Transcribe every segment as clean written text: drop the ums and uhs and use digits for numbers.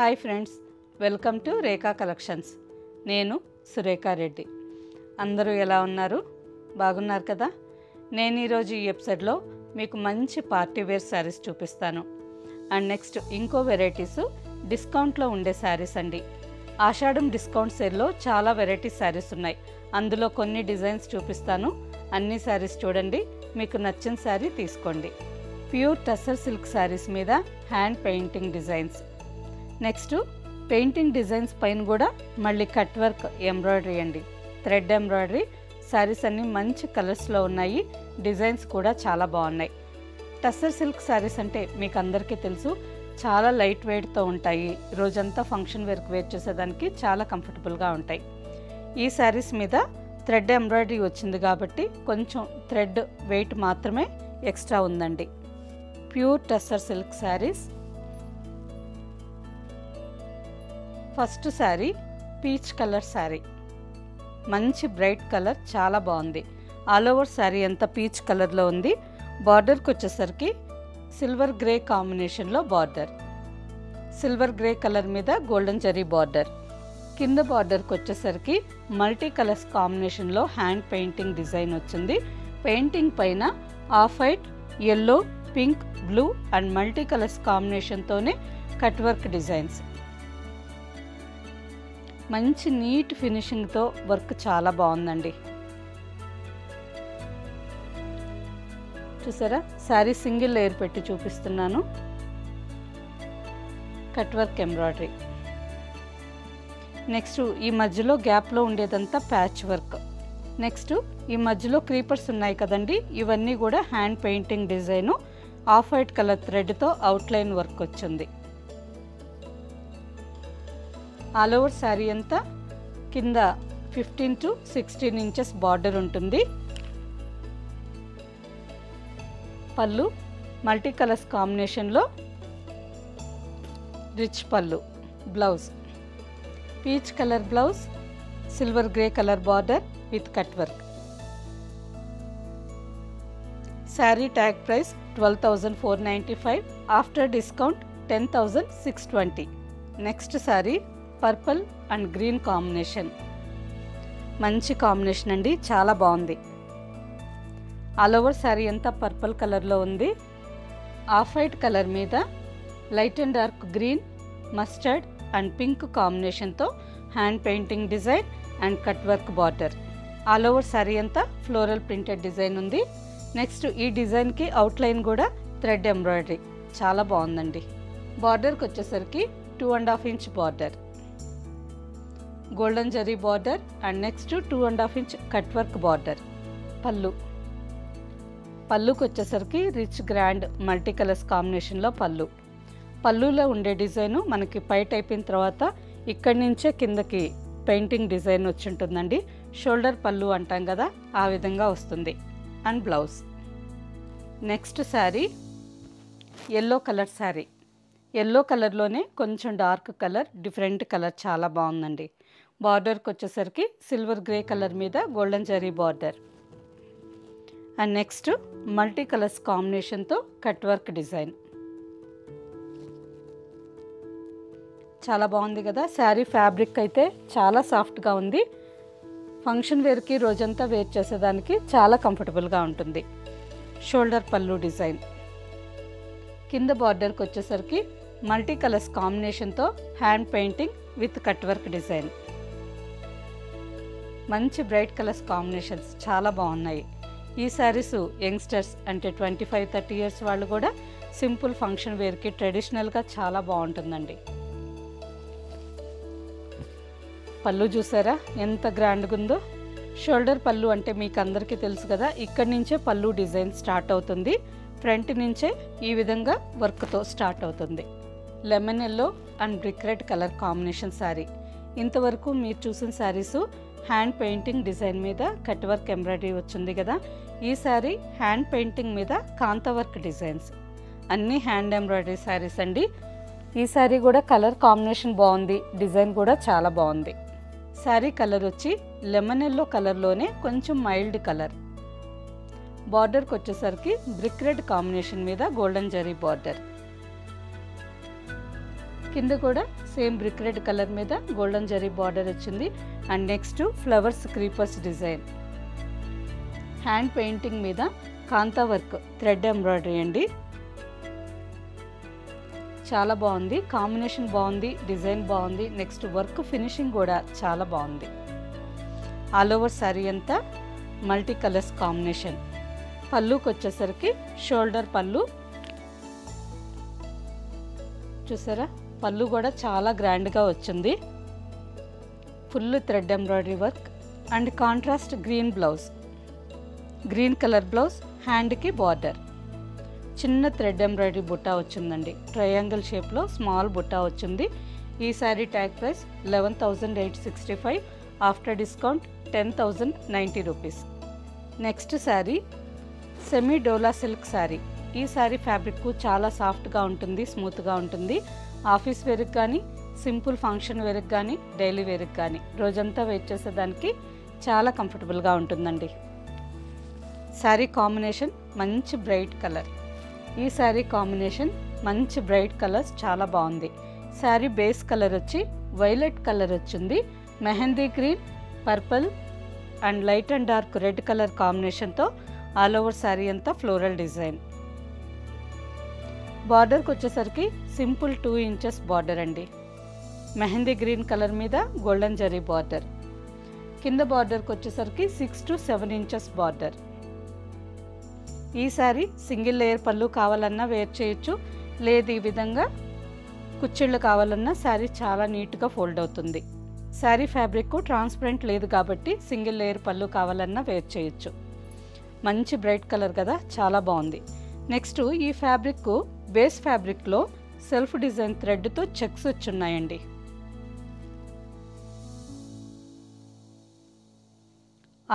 Hi friends, welcome to Rekha collections. నేను సురేఖా రెడ్డి. అందరూ ఎలా ఉన్నారు? బాగున్నారు కదా? నేను ఈరోజు ఈ ఎపిసోడ్లో మీకు మంచి పార్టీ వేర్ శారీస్ చూపిస్తాను. అండ్ నెక్స్ట్ ఇంకో వెరైటీస్ డిస్కౌంట్లో ఉండే శారీస్ అండి. ఆషాఢం డిస్కౌంట్ సేల్లో చాలా వెరైటీ శారీస్ ఉన్నాయి. అందులో కొన్ని డిజైన్స్ చూపిస్తాను. అన్ని శారీస్ చూడండి, మీకు నచ్చిన శారీ తీసుకోండి. ప్యూర్ టస్సర్ సిల్క్ శారీస్ మీద hand painting designs. Next painting designs పైన కూడా మళ్ళీ కట్ వర్క్ ఎంబ్రాయిడరీ అండి, థ్రెడ్ ఎంబ్రాయిడరీ. శారీస్ అన్నీ మంచి కలర్స్లో ఉన్నాయి, డిజైన్స్ కూడా చాలా బాగున్నాయి. టస్సర్ సిల్క్ శారీస్ అంటే మీకు అందరికీ తెలుసు, చాలా లైట్ వెయిట్తో ఉంటాయి. రోజంతా ఫంక్షన్ వేర్కి వేర్ చేసేదానికి చాలా కంఫర్టబుల్గా ఉంటాయి. ఈ శారీస్ మీద థ్రెడ్ ఎంబ్రాయిడరీ వచ్చింది కాబట్టి కొంచెం థ్రెడ్ వెయిట్ మాత్రమే ఎక్స్ట్రా ఉందండి. Pure tussar silk saris. First sari peach colour sari, మంచి బ్రైట్ కలర్, చాలా బాగుంది. ఆల్ ఓవర్ శారీ అంతా పీచ్ కలర్లో ఉంది. బార్డర్కి వచ్చేసరికి సిల్వర్ గ్రే కాంబినేషన్లో బార్డర్, సిల్వర్ గ్రే కలర్ మీద గోల్డెన్ జరీ బార్డర్. కింద బార్డర్కి వచ్చేసరికి మల్టీ కలర్స్ కాంబినేషన్లో హ్యాండ్ పెయింటింగ్ డిజైన్ వచ్చింది. పెయింటింగ్ పైన off white, yellow, pink, blue and multi colours కాంబినేషన్తోనే కట్ వర్క్ డిజైన్స్. మంచి నీట్ ఫినిషింగ్తో వర్క్ చాలా బాగుందండి. చూసారా, శారీ సింగిల్ లేయర్ పెట్టి చూపిస్తున్నాను. Cut work embroidery. నెక్స్ట్ ఈ మధ్యలో గ్యాప్లో ఉండేదంతా ప్యాచ్ వర్క్. నెక్స్ట్ ఈ మధ్యలో క్రీపర్స్ ఉన్నాయి కదండి, ఇవన్నీ కూడా hand painting design. Off white colour థ్రెడ్తో అవుట్లైన్ వర్క్ వచ్చింది. ఆల్ ఓవర్ శారీ అంతా కింద 15 to 16 ఇంచెస్ బార్డర్ ఉంటుంది. పళ్ళు మల్టీ కలర్స్ కాంబినేషన్లో రిచ్ పళ్ళు. Blouse peach colour blouse, silver grey colour border with cut work. Sari tag price 12,495, after discount 10,620. Next sari purple and green combination, మంచి combination అండి, చాలా బాగుంది. ఆల్ ఓవర్ శారీ అంతా పర్పుల్ కలర్లో ఉంది. ఆఫ్ వైట్ కలర్ మీద light and dark green, mustard and pink కాంబినేషన్తో hand painting design and cut work border. All over sari అంతా ఫ్లోరల్ ప్రింటెడ్ డిజైన్ ఉంది. నెక్స్ట్ ఈ డిజైన్కి అవుట్లైన్ కూడా థ్రెడ్ ఎంబ్రాయిడరీ, చాలా బాగుందండి. బార్డర్కి వచ్చేసరికి 2.5 inch border, golden zari border and next 2.5 inch cut work border. పళ్ళుకి వచ్చేసరికి రిచ్ గ్రాండ్ మల్టీ కలర్స్ కాంబినేషన్లో పళ్ళు. పళ్ళులో ఉండే డిజైను మనకి పైట అయిపోయిన తర్వాత ఇక్కడి నుంచే కిందకి పెయింటింగ్ డిజైన్ వచ్చి ఉంటుందండి. షోల్డర్ పళ్ళు అంటాం కదా, ఆ విధంగా వస్తుంది. And blouse. Next sari yellow colour sari. Yellow కలర్లోనే కొంచెం డార్క్ కలర్, డిఫరెంట్ కలర్, చాలా బాగుందండి. బార్డర్కి వచ్చేసరికి సిల్వర్ గ్రే కలర్ మీద golden zari border and next multi colours కాంబినేషన్తో కట్ వర్క్ డిజైన్. చాలా బాగుంది కదా. శారీ ఫ్యాబ్రిక్ అయితే చాలా సాఫ్ట్గా ఉంది. ఫంక్షన్ వేర్కి రోజంతా వేర్ చేసేదానికి చాలా కంఫర్టబుల్గా ఉంటుంది. షోల్డర్ పళ్ళు డిజైన్. కింద బార్డర్కి వచ్చేసరికి మల్టీ కలర్స్ కాంబినేషన్తో hand painting with cut work design. మంచి బ్రైట్ కలర్స్ కాంబినేషన్స్, చాలా బాగున్నాయి. ఈ శారీస్ యంగ్స్టర్స్ అంటే 25-30 ఇయర్స్ వాళ్ళు కూడా సింపుల్ ఫంక్షన్ వేర్కి ట్రెడిషనల్గా చాలా బాగుంటుందండి. పళ్ళు చూసారా ఎంత గ్రాండ్గా ఉందో. షోల్డర్ పళ్ళు అంటే మీకు అందరికీ తెలుసు కదా, ఇక్కడి నుంచే పళ్ళు డిజైన్ స్టార్ట్ అవుతుంది. ఫ్రంట్ నుంచే ఈ విధంగా వర్క్తో స్టార్ట్ అవుతుంది. Lemon yellow and brick red colour combination sari. ఇంతవరకు మీరు చూసిన శారీస్ హ్యాండ్ పెయింటింగ్ డిజైన్ మీద కట్ వర్క్ ఎంబ్రాయిడరీ వచ్చింది కదా. ఈ శారీ హ్యాండ్ పెయింటింగ్ మీద కాంత వర్క్ డిజైన్స్. అన్నీ హ్యాండ్ ఎంబ్రాయిడరీ శారీస్ అండి. ఈ శారీ కూడా కలర్ కాంబినేషన్ బాగుంది, డిజైన్ కూడా చాలా బాగుంది. శారీ కలర్ వచ్చి లెమన్ ఎల్లో కలర్లోనే కొంచెం మైల్డ్ కలర్. బార్డర్కి వచ్చేసరికి బ్రిక్ రెడ్ కాంబినేషన్ మీద గోల్డెన్ జరీ బార్డర్. కింద కూడా సేమ్ బ్రిక్ రెడ్ కలర్ మీద గోల్డెన్ జరీ బార్డర్ వచ్చింది. And next flowers creepers design. Hand painting మీద కాంతా వర్క్ థ్రెడ్ ఎంబ్రాయిడరీ అండి. చాలా బాగుంది, కాంబినేషన్ బాగుంది, డిజైన్ బాగుంది. నెక్స్ట్ వర్క్ ఫినిషింగ్ కూడా చాలా బాగుంది. ఆల్ ఓవర్ శారీ అంతా మల్టీ కలర్స్ కాంబినేషన్. పళ్ళుకి వచ్చేసరికి షోల్డర్ పళ్ళు చూసారా, పళ్ళు కూడా చాలా గ్రాండ్గా వచ్చింది. Full thread embroidery work and contrast green blouse, green colour blouse. హ్యాండ్కి బార్డర్, చిన్న థ్రెడ్ ఎంబ్రాయిడరీ బుట్టా వచ్చిందండి. ట్రయాంగిల్ షేప్లో స్మాల్ బుట్టా వచ్చింది. ఈ sari tag price 11,865, after discount 10,090 rupees. Next sari semi dola silk sari. ఈ శారీ ఫ్యాబ్రిక్ చాలా సాఫ్ట్గా ఉంటుంది, స్మూత్గా ఉంటుంది. ఆఫీస్ వేర్కి కానీ, సింపుల్ ఫంక్షన్ వేర్కి కానీ, డైలీ వేర్కి కానీ, రోజంతా వెయిట్ చేసేదానికి చాలా కంఫర్టబుల్గా ఉంటుందండి. శారీ కాంబినేషన్ మంచి బ్రైట్ కలర్. ఈ శారీ కాంబినేషన్ మంచి బ్రైట్ కలర్స్ చాలా బాగుంది. శారీ బేస్ కలర్ వచ్చి వైలెట్ కలర్ వచ్చింది. Mehndi green, purple and light and dark red colour కాంబినేషన్తో ఆల్ ఓవర్ శారీ అంతా ఫ్లోరల్ డిజైన్. బార్డర్కి వచ్చేసరికి సింపుల్ 2 ఇంచెస్ బార్డర్ అండి. మెహందీ గ్రీన్ కలర్ మీద గోల్డెన్ జరీ బార్డర్. కింద బార్డర్కి వచ్చేసరికి 6 to 7 ఇంచెస్ బార్డర్. ఈ శారీ సింగిల్ లేయర్ పళ్ళు కావాలన్నా వేర్ చేయొచ్చు, లేదు ఈ విధంగా కుచ్చిళ్ళు కావాలన్నా శారీ చాలా నీట్గా ఫోల్డ్ అవుతుంది. శారీ ఫ్యాబ్రిక్ ట్రాన్స్పరెంట్ లేదు కాబట్టి సింగిల్ లేయర్ పళ్ళు కావాలన్నా వేర్ చేయొచ్చు. మంచి బ్రైట్ కలర్ కదా, చాలా బాగుంది. నెక్స్ట్ ఈ ఫ్యాబ్రిక్ బేస్ ఫ్యాబ్రిక్లో సెల్ఫ్ డిజైన్ థ్రెడ్తో చెక్స్ వచ్చున్నాయండి.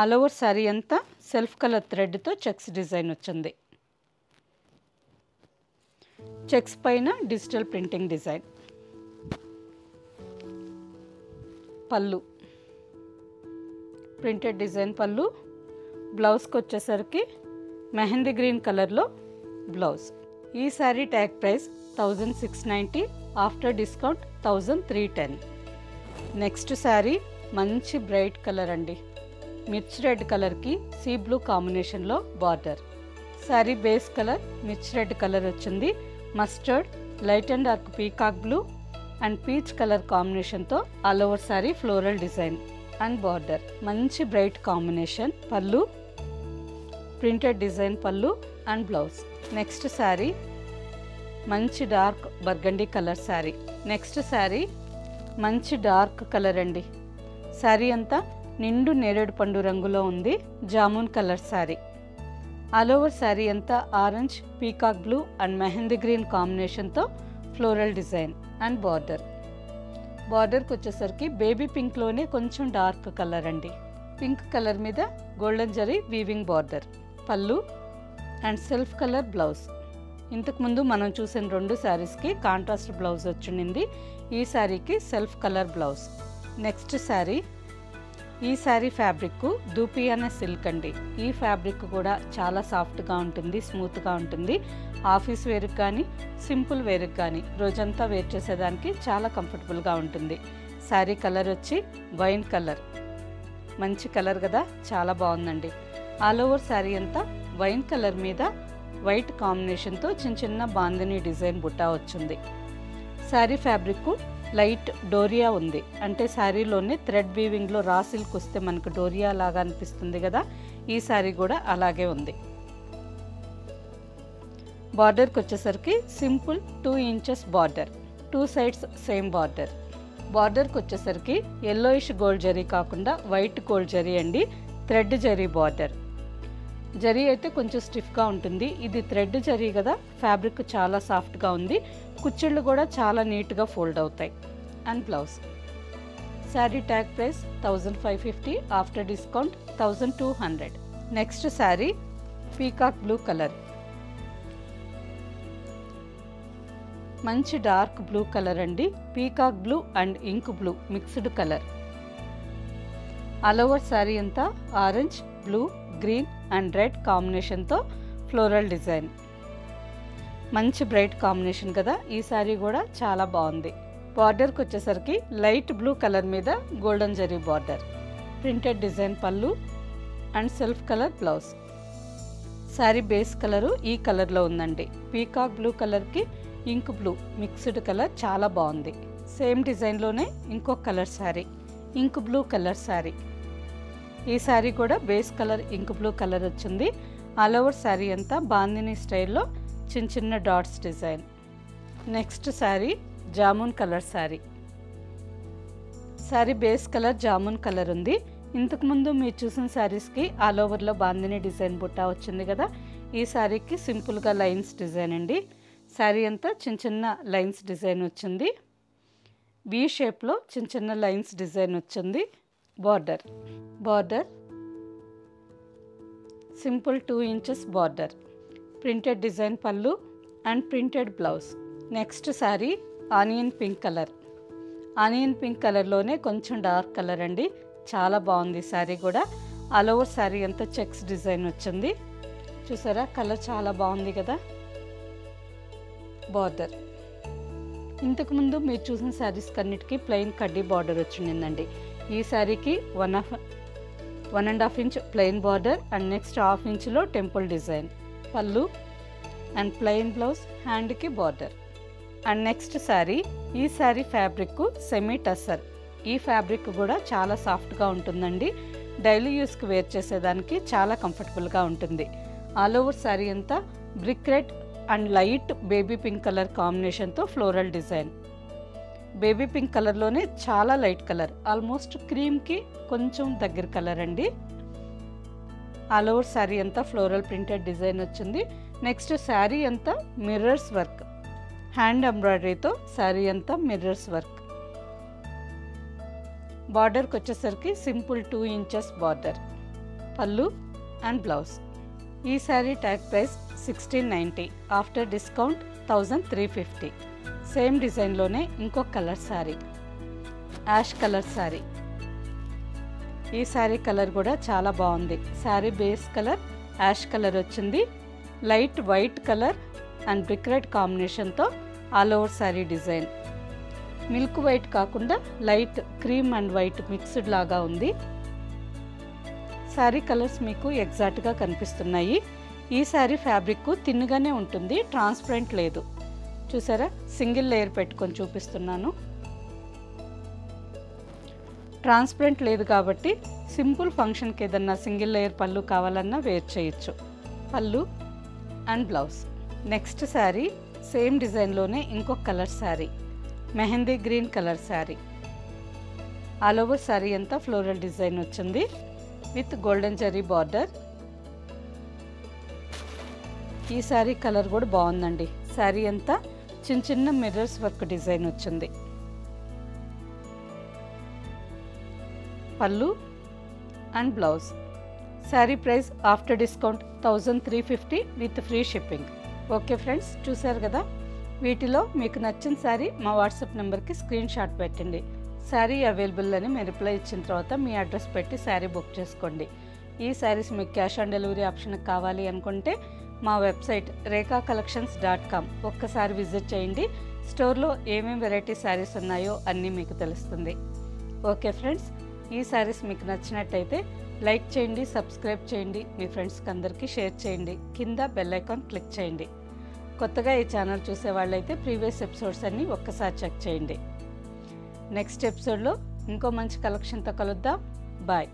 ఆల్ ఓవర్ శారీ అంతా సెల్ఫ్ కలర్ థ్రెడ్తో చెక్స్ డిజైన్ వచ్చింది. చెక్స్ పైన డిజిటల్ ప్రింటింగ్ డిజైన్. పళ్ళు ప్రింటెడ్ డిజైన్ పళ్ళు. బ్లౌజ్కి వచ్చేసరికి మెహందీ గ్రీన్ కలర్లో బ్లౌజ్. ఈ sari tag price 1,690, after discount 1,310. Next sari మంచి బ్రైట్ కలర్ అండి. మిర్చ్ రెడ్ కలర్కి సీ బ్లూ కాంబినేషన్లో border. Sari base colour mirch red colour వచ్చింది. Mustard, light and dark peacock blue and peach colour కాంబినేషన్తో all over sari floral design and border. మంచి bright combination. పళ్ళు printed design పళ్ళు and blouse. Next sari మంచి dark burgundy colour sari. Next sari మంచి dark colour అండి. శారీ అంతా నిండు నేరేడు పండు రంగులో ఉంది. Jamun colour sari. All over sari అంతా orange, peacock blue and mehndi green కాంబినేషన్తో ఫ్లోరల్ డిజైన్ అండ్ బార్డర్. బార్డర్కి వచ్చేసరికి బేబీ పింక్లోనే కొంచెం డార్క్ కలర్ అండి. పింక్ కలర్ మీద గోల్డెన్ జరీ వీవింగ్ బార్డర్. పళ్ళు అండ్ సెల్ఫ్ కలర్ బ్లౌజ్. ఇంతకుముందు మనం చూసిన 2 శారీస్కి కాంట్రాస్ట్ బ్లౌజ్ వచ్చింది. ఈ శారీకి self colour blouse. Next sari. ఈ శారీ ఫ్యాబ్రిక్ దూపియానా సిల్క్ అండి. ఈ ఫ్యాబ్రిక్ కూడా చాలా సాఫ్ట్గా ఉంటుంది, స్మూత్గా ఉంటుంది. ఆఫీస్ వేర్కి కానీ, సింపుల్ వేర్కి కానీ, రోజంతా వేర్ చేసేదానికి చాలా కంఫర్టబుల్గా ఉంటుంది. శారీ కలర్ వచ్చి వైన్ కలర్. మంచి కలర్ కదా, చాలా బాగుందండి. ఆల్ ఓవర్ శారీ అంతా వైన్ కలర్ మీద వైట్ కాంబినేషన్తో చిన్న చిన్న బాందిని డిజైన్ బుట్టా వచ్చింది. శారీ ఫ్యాబ్రిక్ లైట్ డోరియా ఉంది. అంటే శారీలోనే థ్రెడ్ వీవింగ్లో రా సిల్క్ వస్తే మనకు డోరియా లాగా అనిపిస్తుంది కదా, ఈ శారీ కూడా అలాగే ఉంది. బార్డర్కి వచ్చేసరికి simple 2 inches border. 2 sides same border. బార్డర్కి వచ్చేసరికి ఎల్లోయిష్ గోల్డ్ జరీ కాకుండా వైట్ గోల్డ్ జరీ అండి. Thread zari border. జరీ అయితే కొంచెం స్టిఫ్గా ఉంటుంది. ఇది థ్రెడ్ జరీ కదా, ఫ్యాబ్రిక్ చాలా సాఫ్ట్గా ఉంది. కుచ్చిళ్ళు కూడా చాలా నీట్గా ఫోల్డ్ అవుతాయి. And blouse. Sari tag price 1,550, after discount 1,200. Next sari peacock blue colour. మంచి డార్క్ బ్లూ కలర్ అండి. Peacock blue and ink blue mixed colour. All over sari అంతా orange, blue, green and red కాంబినేషన్తో ఫ్లోరల్ డిజైన్. మంచి బ్రైట్ కాంబినేషన్ కదా, ఈ శారీ కూడా చాలా బాగుంది. బార్డర్కి వచ్చేసరికి లైట్ బ్లూ కలర్ మీద golden zari border, printed design పళ్ళు and self colour blouse. Sari base colour ఈ కలర్లో ఉందండి. పీకాక్ బ్లూ కలర్కి ఇంక్ బ్లూ మిక్స్డ్ కలర్ చాలా బాగుంది. సేమ్ డిజైన్లోనే ఇంకొక colour sari, ink blue colour sari. ఈ శారీ కూడా base colour ink blue colour వచ్చింది. ఆల్ ఓవర్ శారీ అంతా బాందిని స్టైల్లో చిన్న చిన్న dots design. Next sari jamun colour sari. Sari base colour jamun colour ఉంది. ఇంతకుముందు మీరు చూసిన శారీస్కి ఆల్ ఓవర్లో బాందిని డిజైన్ బుట్టా వచ్చింది కదా, ఈ శారీకి సింపుల్గా లైన్స్ డిజైన్ అండి. శారీ అంతా చిన్న చిన్న లైన్స్ డిజైన్ వచ్చింది. వి షేప్లో చిన్న చిన్న లైన్స్ డిజైన్ వచ్చింది. Border simple 2 inches border, printed design పళ్ళు and printed blouse. Next sari onion pink colour. Onion pink కలర్లోనే కొంచెం డార్క్ కలర్ అండి. చాలా బాగుంది శారీ కూడా. ఆల్ ఓవర్ శారీ అంతా చెక్స్ డిజైన్ వచ్చింది. చూసారా కలర్ చాలా బాగుంది కదా. బార్డర్ ఇంతకుముందు మీరు చూసిన శారీస్ కన్నిటికీ ప్లెయిన్ కడ్డీ బార్డర్ వచ్చిందండి. ఈ శారీకి 1.5 inch plain border and next 1/2 ఇంచ్లో టెంపుల్ డిజైన్ పళ్ళు అండ్ ప్లెయిన్ బ్లౌజ్, హ్యాండ్కి బార్డర్. అండ్ నెక్స్ట్ శారీ, ఈ శారీ ఫ్యాబ్రిక్ సెమీ టస్సర్. ఈ ఫ్యాబ్రిక్ కూడా చాలా సాఫ్ట్గా ఉంటుందండి. డైలీ యూస్కి వేర్ చేసేదానికి చాలా కంఫర్టబుల్గా ఉంటుంది. ఆల్ ఓవర్ శారీ అంతా brick red and light baby pink colour కాంబినేషన్తో ఫ్లోరల్ డిజైన్. బేబీ పింక్ కలర్లోనే చాలా లైట్ కలర్, ఆల్మోస్ట్ క్రీమ్కి కొంచెం దగ్గర కలర్ అండి. ఆల్ ఓవర్ శారీ అంతా ఫ్లోరల్ ప్రింటెడ్ డిజైన్ వచ్చింది. నెక్స్ట్ శారీ అంతా మిర్రర్స్ వర్క్, హ్యాండ్ ఎంబ్రాయిడరీతో శారీ అంతా మిర్రర్స్ వర్క్. బార్డర్కి వచ్చేసరికి సింపుల్ 2 ఇంచెస్ బార్డర్, పళ్ళు అండ్ బ్లౌజ్. ఈ sari tag price 1690, after discount 1350. Same డిజైన్లోనే ఇంకొక colour sari, ash colour sari. ఈ శారీ కలర్ కూడా చాలా బాగుంది. Sari base colour ash colour వచ్చింది. Light white colour and brick red కాంబినేషన్తో all over sari design. Milk white కాకుండా light cream and white mixed లాగా ఉంది. శారీ కలర్స్ మీకు ఎగ్జాక్ట్గా కనిపిస్తున్నాయి. ఈ శారీ ఫ్యాబ్రిక్ తిన్నుగానే ఉంటుంది, ట్రాన్స్పరెంట్ లేదు. చూసారా సింగిల్ లేయర్ పెట్టుకొని చూపిస్తున్నాను. ట్రాన్స్పరెంట్ లేదు కాబట్టి సింపుల్ ఫంక్షన్కి ఏదన్నా సింగిల్ లేయర్ పళ్ళు కావాలన్నా వేర్ చేయొచ్చు. పళ్ళు and blouse. Next sari same డిజైన్లోనే ఇంకొక colour sari, mehndi green colour sari. All over sari అంతా ఫ్లోరల్ డిజైన్ వచ్చింది విత్ గోల్డెన్ జరీ బార్డర్. ఈ శారీ కలర్ కూడా బాగుందండి. శారీ అంతా చిన్న చిన్న మిర్రర్స్ వర్క్ డిజైన్ వచ్చింది. పళ్ళు and blouse. Sari price after discount 1350 with free shipping. Okay friends, చూసారు కదా. వీటిలో మీకు నచ్చిన శారీ మా వాట్సాప్ నెంబర్కి స్క్రీన్ షాట్ పెట్టండి. శారీ అవైలబుల్ అని మీరు రిప్లై ఇచ్చిన తర్వాత మీ అడ్రస్ పెట్టి శారీ బుక్ చేసుకోండి. ఈ శారీస్ మీకు క్యాష్ ఆన్ డెలివరీ ఆప్షన్ కావాలి అనుకుంటే మా వెబ్సైట్ rekacollections.com ఒక్కసారి విజిట్ చేయండి. స్టోర్లో ఏమేమి వెరైటీ శారీస్ ఉన్నాయో అన్నీ మీకు తెలుస్తుంది. ఓకే ఫ్రెండ్స్, ఈ శారీస్ మీకు నచ్చినట్టయితే లైక్ చేయండి, సబ్స్క్రైబ్ చేయండి, మీ ఫ్రెండ్స్కి అందరికీ షేర్ చేయండి. కింద బెల్ ఐకాన్ క్లిక్ చేయండి. కొత్తగా ఈ ఛానల్ చూసే వాళ్ళైతే ప్రీవియస్ ఎపిసోడ్స్ అన్నీ ఒక్కసారి చెక్ చేయండి. నెక్స్ట్ ఎపిసోడ్లో ఇంకో మంచి కలెక్షన్తో కలుద్దాం. బాయ్.